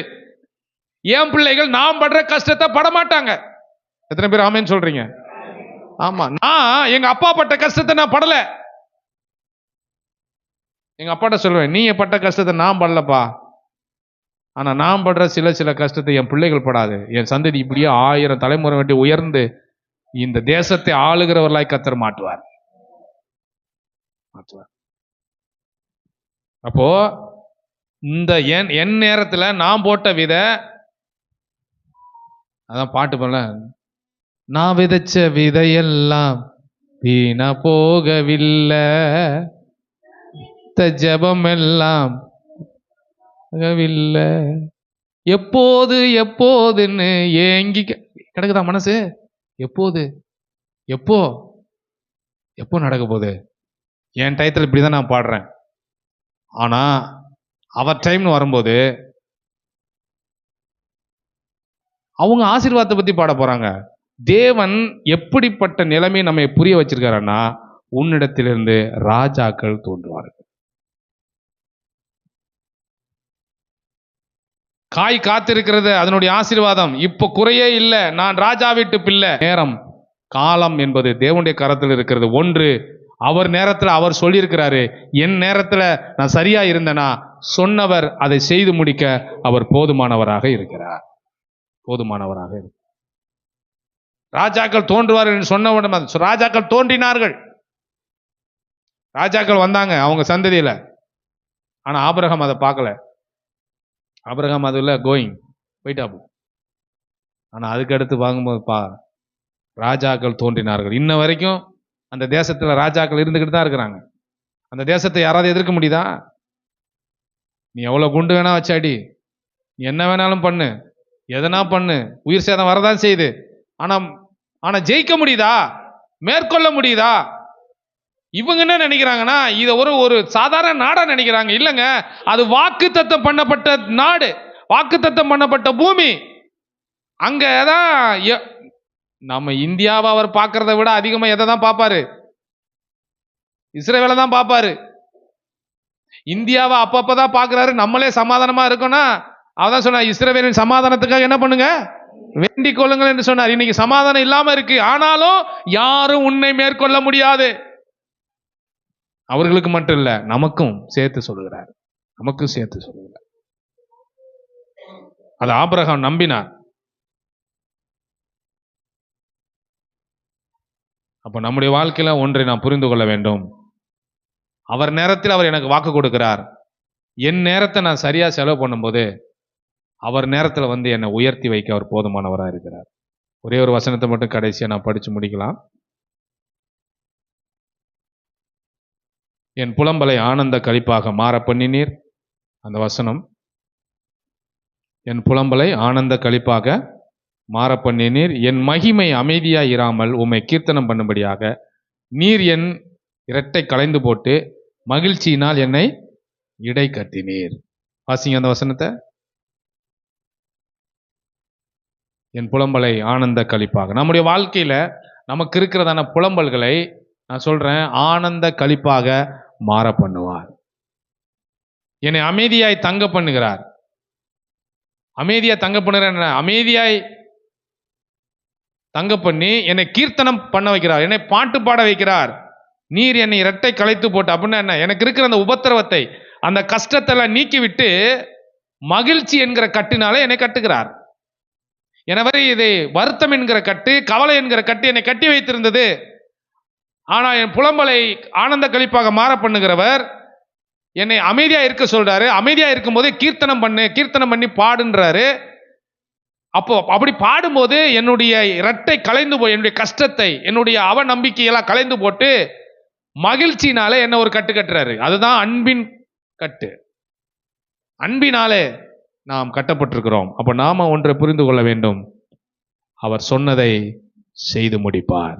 என் பிள்ளைகள் நான் படுற கஷ்டத்தை படமாட்டாங்க. எத்தனை பேர் ஆமேன்னு சொல்றீங்க? ஆமா, நான் எங்க அப்பா பட்ட கஷ்டத்தை நான் படல. எங்க அப்பாட்ட சொல்லுவேன், நீ பட்ட கஷ்டத்தை நான் படலப்பா, ஆனா நான் படுற சில கஷ்டத்தை என் பிள்ளைகள் படாது. என் சந்ததி இப்படியே 1000 தலைமுறை வேண்டி உயர்ந்து இந்த தேசத்தை ஆளுகிறவர்களாய் கர்த்தர் மாட்டுவார். அப்போ இந்த என் நேரத்துல நான் போட்ட விதை, அதான் பாட்டு பண்ணல, நான் விதைச்ச விதையெல்லாம் வீணா போகவில்லை, எடுத்த ஜெபம் எல்லாம் ஆகவில்லை. எப்போது எப்போதுன்னு ஏங்கி கிடக்குதா மனசு? எப்போது எப்போ எப்போ நடக்க போகுது? என் டயத்தில் இப்படிதான் நான் பாடுறேன். ஆனா அவர் டைம்னு வரும்போது அவங்க ஆசீர்வாதத்தை பத்தி பாட போறாங்க. தேவன் எப்படிப்பட்ட நிலைமை நம்மை புரிய வச்சிருக்காருன்னா, உன்னிடத்திலிருந்து ராஜாக்கள் தோன்றுவார்கள். காய் காத்திருக்கிறது அதனுடைய ஆசீர்வாதம். இப்ப குறையே இல்லை. நான் ராஜா வீட்டு பிள்ளை. நேரம் காலம் என்பது தேவனுடைய கரத்தில் இருக்கிறது. ஒன்று, அவர் நேரத்தில் அவர் சொல்லியிருக்கிறாரு. என் நேரத்தில் நான் சரியா இருந்தேனா, சொன்னவர் அதை செய்து முடிக்க அவர் போதுமானவராக இருக்கிறார். போதுமானவராக இருக்கிறார். ராஜாக்கள் தோன்றுவார்கள் என்று சொன்ன உடனே ராஜாக்கள் தோன்றினார்கள். ராஜாக்கள் வந்தாங்க அவங்க சந்ததியில. ஆனா ஆபிரகாம் அதை பார்க்கல. ஆபிரகாம் அதுல கோயிங் போயிட்டா. ஆனா அதுக்கு அடுத்து வாங்கும்போது ராஜாக்கள் தோன்றினார்கள். இன்ன வரைக்கும் அந்த தேசத்துல ராஜாக்கள் இருந்துகிட்டு தான் இருக்கிறாங்க. அந்த தேசத்தை யாராவது எதிர்க்க முடியுதா? நீ எவ்வளவு குண்டு வேணா வச்சாடி, நீ என்ன வேணாலும் பண்ணு, எதனா பண்ணு, உயிர் சேதம் வரதான் செய்யுது. ஆனா ஜெயிக்க முடியுதா? மேற்கொள்ள முடியுதா? இவங்க என்ன நினைக்கிறாங்கன்னா, இதை ஒரு சாதாரண நாடா நினைக்கிறாங்க. இல்லைங்க, அது வாக்குத்தத்தம் பண்ணப்பட்ட நாடு, வாக்குத்தத்தம் பண்ணப்பட்ட பூமி. அங்கதான் நம்ம இந்தியாவை அவர் பார்க்கறத விட அதிகமா எதை தான் பார்ப்பாரு? இஸ்ரவேலை தான் பார்ப்பாரு. இந்தியாவை அப்பப்பதான் பார்க்கிறாரு. நம்மளே சமாதானமா இருக்கோம்னா அவதான் சொன்ன, இஸ்ரவேலின் சமாதானத்துக்காக என்ன பண்ணுங்க, வேண்டிக் கொள்ளுங்கள் என்று சொன்னார். இன்னைக்கு சமாதானம் இல்லாம இருக்கு. ஆனாலும் யாரும் உன்னை மேற்கொள்ள முடியாது. அவர்களுக்கு மட்டும் இல்ல, நமக்கும் சேர்த்து சொல்லுகிறார். நமக்கும் சேர்த்து சொல்லுகிறார். அது ஆபிரகாம் நம்பினார். அப்ப நம்முடைய வாழ்க்கையில ஒன்றை நாம் புரிந்து கொள்ள வேண்டும். அவர் நேரத்தில் அவர் எனக்கு வாக்கு கொடுக்கிறார். என் நேரத்தை நான் சரியா செலவு பண்ணும்போது அவர் நேரத்தில் வந்து என்னை உயர்த்தி வைக்க அவர் போதுமானவராக இருக்கிறார். ஒரே ஒரு வசனத்தை மட்டும் கடைசியா நான் படிச்சு முடிக்கலாம். என் புலம்பலை ஆனந்த களிப்பாக மாற பண்ணினீர். அந்த வசனம், என் புலம்பலை ஆனந்த களிப்பாக மாற பண்ணினீர். என் மகிமை அமைதியாய் இராமல் உம்மை கீர்த்தனம் பண்ணும்படியாக நீர் என் இரட்டை களைந்து போட்டு மகிழ்ச்சியினால் என்னை இடை கட்டினீர். வாசிங்க அந்த வசனத்தை. என் புலம்பலை ஆனந்த களிப்பாக. நம்முடைய வாழ்க்கையில நமக்கு இருக்கிறதான புலம்பல்களை நான் சொல்றேன், ஆனந்த களிப்பாக மாற பண்ணுவார். என்னை அமைதியாய் தங்க பண்ணுகிறார். அமைதியா தங்க பண்ணுகிறார். அமைதியாய் தங்க பண்ணி என்னை கீர்த்தனம் பண்ண வைக்கிறார். என்னை பாட்டு பாட வைக்கிறார். நீர் என்னை இரட்டை களைத்து போட்டு அப்படின்னா என்ன, எனக்கு இருக்கிற அந்த உபத்திரவத்தை, அந்த கஷ்டத்தெல்லாம் நீக்கிவிட்டு மகிழ்ச்சி என்கிற கட்டினாலே என்னை கட்டுகிறார். எனவே இதை வருத்தம் என்கிற கட்டு, கவலை என்கிற கட்டு என்னை கட்டி வைத்திருந்தது. ஆனா என் புலம்பலை ஆனந்த களிப்பாக மாற பண்ணுகிறவர் என்னை அமைதியா இருக்க சொல்றாரு. அமைதியா இருக்கும் போதே கீர்த்தனம் பண்ணு, கீர்த்தனம் பண்ணி பாடுன்றாரு. அப்போ அப்படி பாடும்போது என்னுடைய இரட்டை கலைந்து போய், என்னுடைய கஷ்டத்தை, என்னுடைய அவநம்பிக்கையெல்லாம் கலைந்து போட்டு மகிழ்ச்சினாலே என்ன ஒரு கட்டு கட்டுறாரு. அதுதான் அன்பின் கட்டு. அன்பினாலே நாம் கட்டப்பட்டிருக்கிறோம். அப்ப நாம ஒன்றை புரிந்து கொள்ள வேண்டும், அவர் சொன்னதை செய்து முடிப்பார்.